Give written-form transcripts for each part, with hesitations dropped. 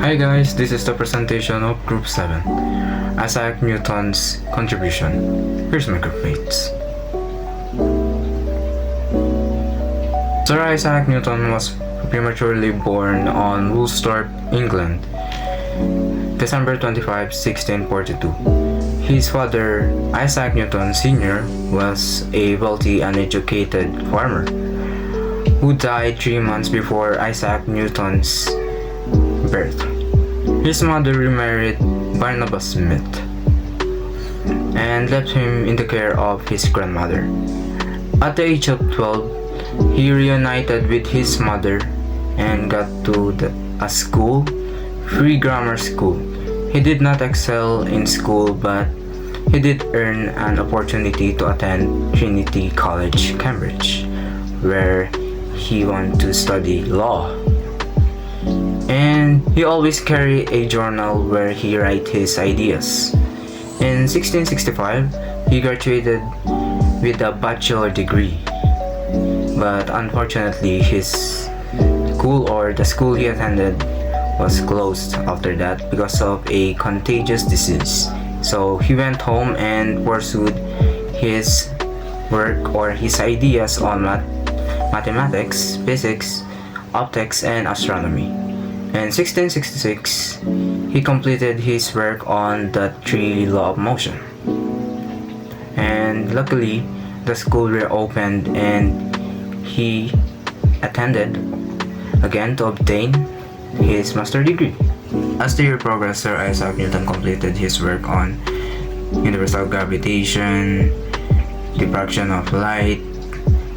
Hi guys, this is the presentation of Group 7, Isaac Newton's contribution. Here's my group mates. Sir Isaac Newton was prematurely born on Woolsthorpe, England, December 25, 1642. His father, Isaac Newton Sr., was a wealthy and educated farmer who died 3 months before Isaac Newton's birth. His mother remarried Barnabas Smith and left him in the care of his grandmother. At the age of 12, he reunited with his mother and got to a school, free grammar school. He did not excel in school, but he did earn an opportunity to attend Trinity College, Cambridge, where he went to study law. And he always carried a journal where he write his ideas. In 1665, he graduated with a bachelor degree, but unfortunately his the school he attended was closed after that because of a contagious disease. So he went home and pursued his work or his ideas on mathematics, physics, optics, and astronomy. In 1666, he completed his work on the three law of motion. And luckily, the school reopened and he attended again to obtain his master's degree. As the year progressed, Sir Isaac Newton completed his work on universal gravitation, diffraction of light,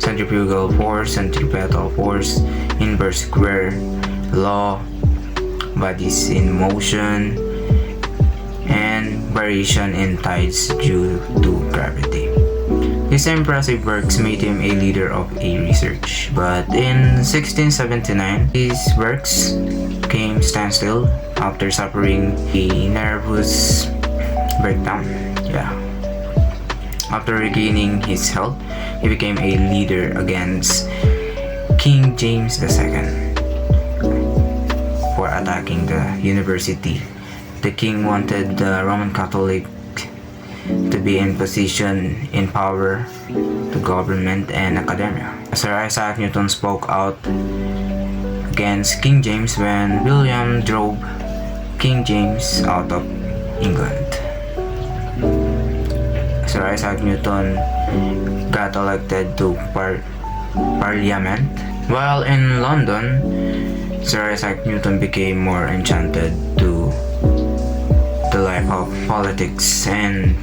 centrifugal force, centripetal force, inverse square law, bodies in motion, and variation in tides due to gravity. His impressive works made him a leader of a research, but in 1679, his works came standstill after suffering a nervous breakdown. After regaining his health, he became a leader against King James II for attacking the university. The king wanted the Roman Catholic to be in position in power, the government and academia. Sir Isaac Newton spoke out against King James when William drove King James out of England. Sir Isaac Newton got elected to Parliament. While in London, Sir Isaac Newton became more enchanted to the life of politics and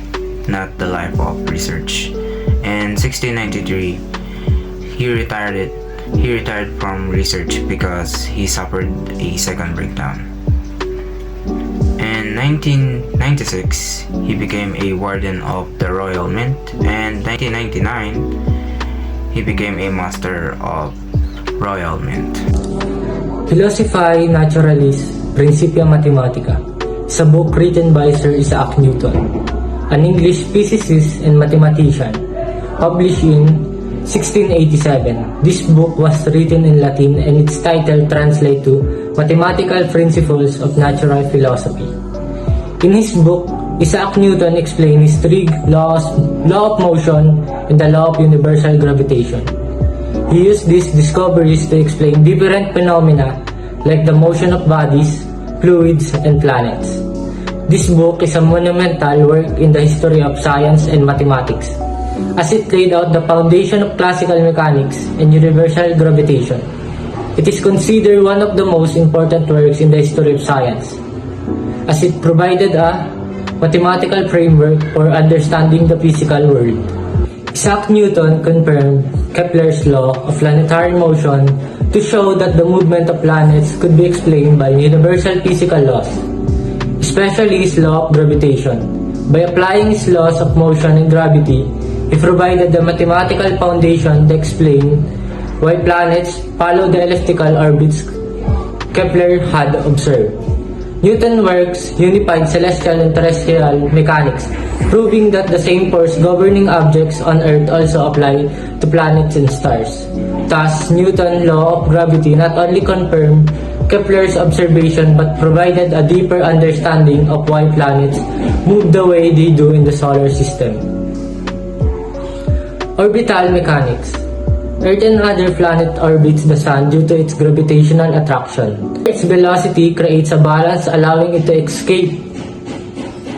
not the life of research. In 1693, he retired from research because he suffered a second breakdown. In 1996, he became a warden of the Royal Mint, and 1999, he became a master of Royal Mint. Philosophiae Naturalis Principia Mathematica is a book written by Sir Isaac Newton, an English physicist and mathematician, published in 1687. This book was written in Latin and its title translates to Mathematical Principles of Natural Philosophy. In his book, Isaac Newton explained his three laws, law of motion and the law of universal gravitation. He used these discoveries to explain different phenomena like the motion of bodies, fluids, and planets. This book is a monumental work in the history of science and mathematics, as it laid out the foundation of classical mechanics and universal gravitation. It is considered one of the most important works in the history of science, as it provided a mathematical framework for understanding the physical world. Isaac Newton confirmed Kepler's law of planetary motion to show that the movement of planets could be explained by universal physical laws, especially his law of gravitation. By applying his laws of motion and gravity, he provided the mathematical foundation to explain why planets follow the elliptical orbits Kepler had observed. Newton's works unified celestial and terrestrial mechanics, proving that the same force governing objects on Earth also apply to planets and stars. Thus, Newton's law of gravity not only confirmed Kepler's observation but provided a deeper understanding of why planets move the way they do in the solar system. Orbital mechanics. Earth and other planet orbits the Sun due to its gravitational attraction. Its velocity creates a balance allowing it to escape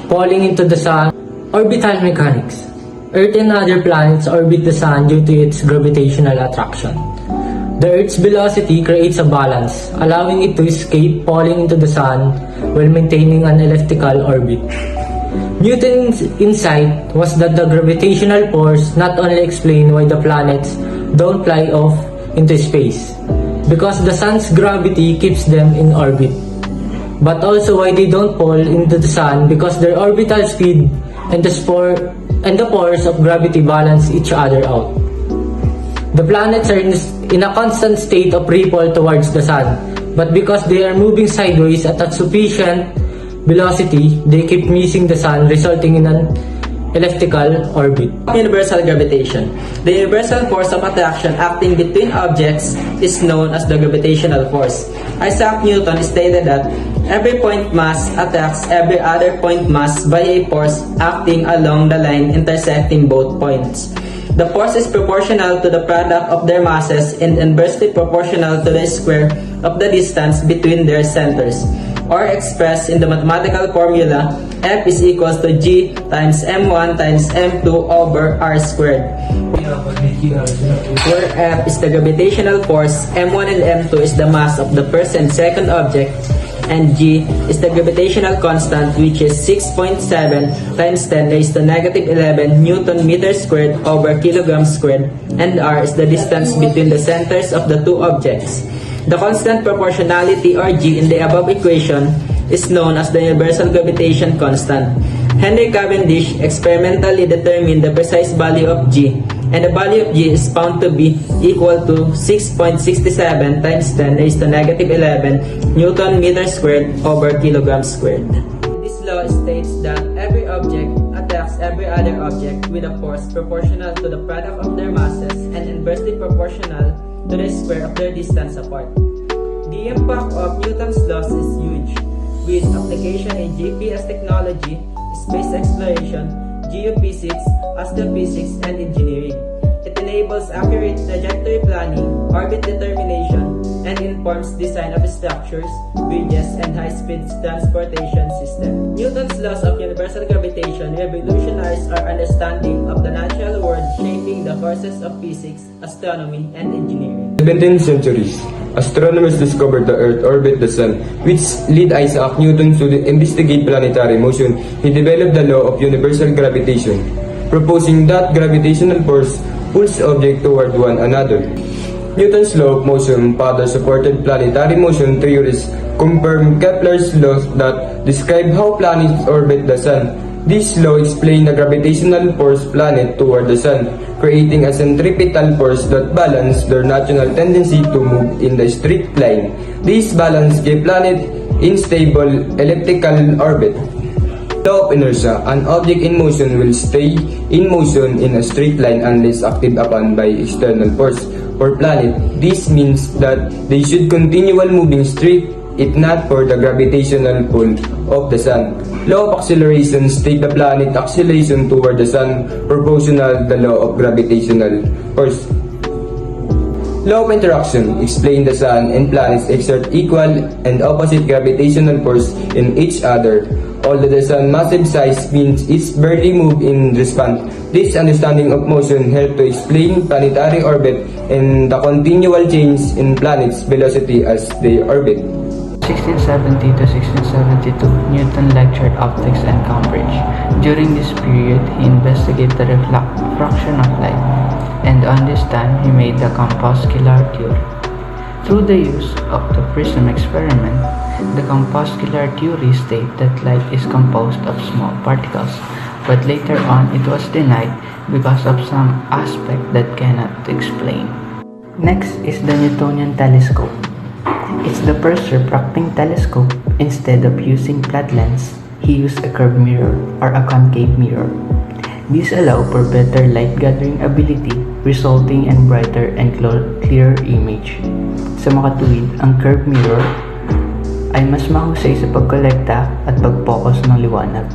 falling into the Sun. Orbital mechanics. Earth and other planets orbit the Sun due to its gravitational attraction. The Earth's velocity creates a balance, allowing it to escape falling into the Sun while maintaining an elliptical orbit. Newton's insight was that the gravitational force not only explained why the planets don't fly off into space, because the Sun's gravity keeps them in orbit, but also why they don't fall into the Sun because their orbital speed and the force of gravity balance each other out. The planets are in a constant state of repulse towards the Sun, but because they are moving sideways at a sufficient velocity, they keep missing the Sun, resulting in an elliptical orbit. Universal gravitation. The universal force of attraction acting between objects is known as the gravitational force. Isaac Newton stated that every point mass attracts every other point mass by a force acting along the line intersecting both points. The force is proportional to the product of their masses and inversely proportional to the square of the distance between their centers. Or expressed in the mathematical formula, F is equals to G times M1 times M2 over R squared, where F is the gravitational force, M1 and M2 is the mass of the first and second object, and G is the gravitational constant, which is 6.7 times 10 raised to negative 11 Newton meter squared over kilogram squared, and R is the distance between the centers of the two objects. The constant proportionality, or G, in the above equation is known as the universal gravitation constant. Henry Cavendish experimentally determined the precise value of G, and the value of G is found to be equal to 6.67 times 10 raised to negative 11 Newton meter squared over kilogram squared. This law states that every object attracts every other object with a force proportional to the product of their masses and inversely proportional to the square of their distance apart. The impact of Newton's laws is huge, with application in GPS technology, space exploration, geophysics, astrophysics, and engineering. It enables accurate trajectory planning, orbit determination, and informs design of structures, bridges, and high-speed transportation systems. Newton's laws of universal gravitation revolutionized our understanding of the natural world, shaping the courses of physics, astronomy, and engineering. 17th centuries, astronomers discovered the Earth orbit the Sun, which led Isaac Newton to investigate planetary motion. He developed the law of universal gravitation, proposing that gravitational force pulls objects toward one another. Newton's law of motion further supported planetary motion theories, confirmed Kepler's laws that describe how planets orbit the Sun. This law explained the gravitational force planet toward the Sun, creating a centripetal force that balanced their natural tendency to move in the straight line. This balance gave planet in stable elliptical orbit. Law of inertia, an object in motion will stay in motion in a straight line unless acted upon by external force. For planet, this means that they should continue while moving straight, if not for the gravitational pull of the Sun. Law of acceleration states the planet acceleration toward the Sun proportional to the law of gravitational force. Law of interaction explains the Sun and planets exert equal and opposite gravitational force in each other. Although the Sun's massive size means it's barely moves in response, this understanding of motion helped to explain planetary orbit and the continual change in planets' velocity as they orbit. 1670 to 1672, Newton lectured optics in Cambridge. During this period, he investigated the refraction of light, and on this time, he made the corpuscular theory. Through the use of the prism experiment, the corpuscular theory stated that light is composed of small particles, but later on it was denied because of some aspect that cannot explain. Next is the Newtonian telescope. It's the first refracting telescope. Instead of using flat lens, he used a curved mirror or a concave mirror. These allow for better light gathering ability, resulting in brighter and clearer image. Sa makatuwid, ang curved mirror ay mas mahusay sa pagkolekta at pag-focus ng liwanag.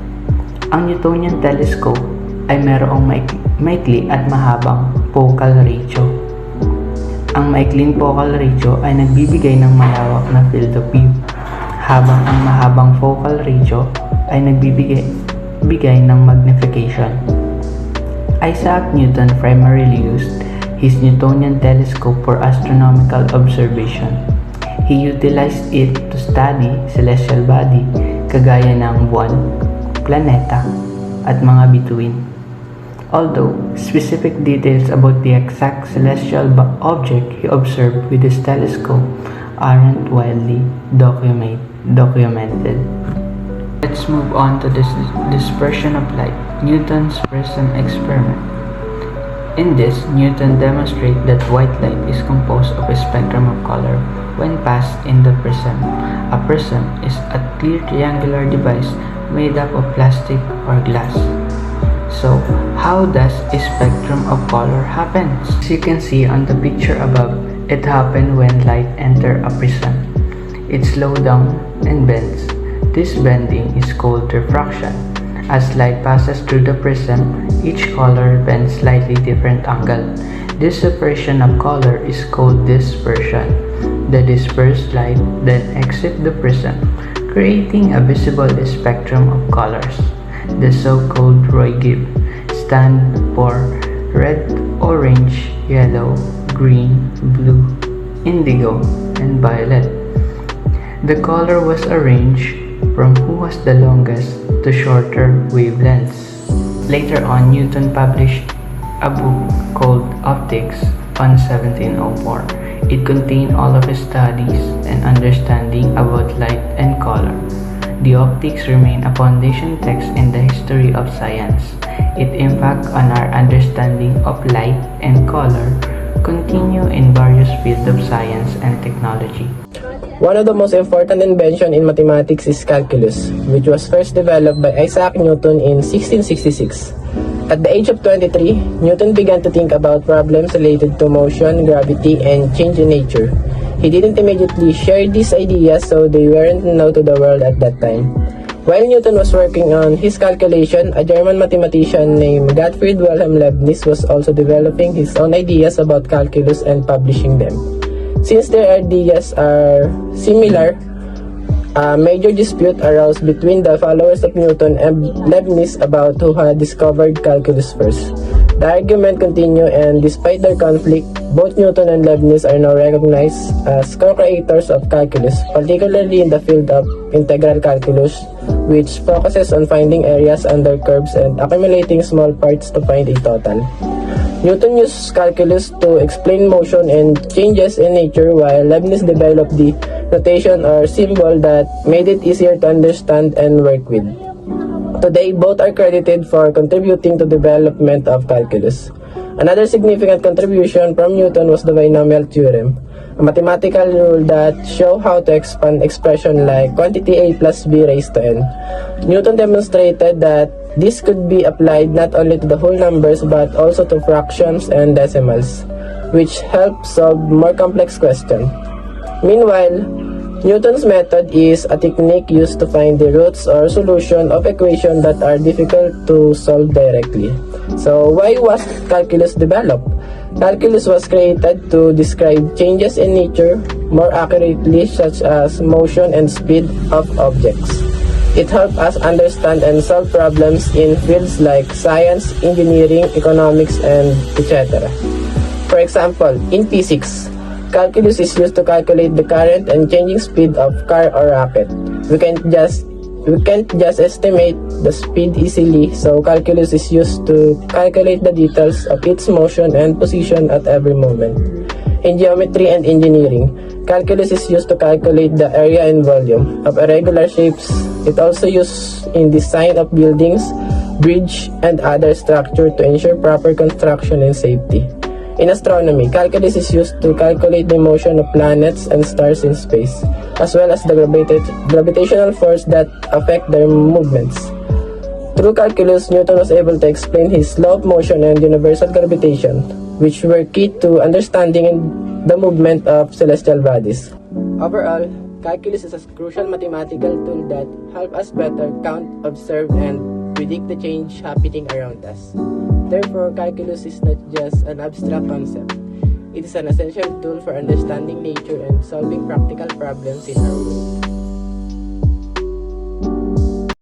Ang Newtonian telescope ay mayroong maikli at mahabang focal ratio. Ang maikling focal ratio ay nagbibigay ng malawak na field of view, habang ang mahabang focal ratio ay nagbibigay ng magnification. Isaac Newton primarily used his Newtonian telescope for astronomical observation. He utilized it to study celestial body kagaya ng buwan, planeta, at mga bituin. Although specific details about the exact celestial object he observed with his telescope aren't widely documented. Let's move on to this dispersion of light, Newton's prism experiment. In this, Newton demonstrated that white light is composed of a spectrum of color when passed in the prism. A prism is a clear triangular device made up of plastic or glass. So, how does a spectrum of color happen? As you can see on the picture above, it happens when light enters a prism. It slows down and bends. This bending is called refraction. As light passes through the prism, each color bends slightly different angle. This separation of color is called dispersion. The dispersed light then exits the prism, creating a visible spectrum of colors. The so-called Roy-Gibb stand for red, orange, yellow, green, blue, indigo, and violet. The color was arranged from who was the longest to shorter wavelengths. Later on, Newton published a book called Optics on 1704. It contained all of his studies and understanding about light and color. The Optics remain a foundation text in the history of science. Its impact on our understanding of light and color continue in various fields of science and technology. One of the most important inventions in mathematics is calculus, which was first developed by Isaac Newton in 1666. At the age of 23, Newton began to think about problems related to motion, gravity, and change in nature. He didn't immediately share these ideas, so they weren't known to the world at that time. While Newton was working on his calculation, a German mathematician named Gottfried Wilhelm Leibniz was also developing his own ideas about calculus and publishing them. Since their ideas are similar, a major dispute arose between the followers of Newton and Leibniz about who had discovered calculus first. The argument continued, and despite their conflict, both Newton and Leibniz are now recognized as co-creators of calculus, particularly in the field of integral calculus, which focuses on finding areas under curves and accumulating small parts to find a total. Newton used calculus to explain motion and changes in nature, while Leibniz developed the notation or symbol that made it easier to understand and work with. Today, both are credited for contributing to the development of calculus. Another significant contribution from Newton was the binomial theorem, a mathematical rule that shows how to expand expression like quantity a plus b raised to n. Newton demonstrated that this could be applied not only to the whole numbers but also to fractions and decimals, which helped solve more complex questions. Meanwhile, Newton's method is a technique used to find the roots or solution of equations that are difficult to solve directly. So why was calculus developed? Calculus was created to describe changes in nature more accurately, such as motion and speed of objects. It helps us understand and solve problems in fields like science, engineering, economics, and etc. For example, in physics, calculus is used to calculate the current and changing speed of car or rocket. We can't just estimate the speed easily, so calculus is used to calculate the details of its motion and position at every moment. In geometry and engineering, calculus is used to calculate the area and volume of irregular shapes. It also used in design of buildings, bridge, and other structure to ensure proper construction and safety. In astronomy, calculus is used to calculate the motion of planets and stars in space, as well as the gravitational force that affect their movements. Through calculus, Newton was able to explain his law of motion and universal gravitation, which were key to understanding the movement of celestial bodies. Overall, calculus is a crucial mathematical tool that helps us better count, observe, and predict the change happening around us. Therefore, calculus is not just an abstract concept. It is an essential tool for understanding nature and solving practical problems in our world.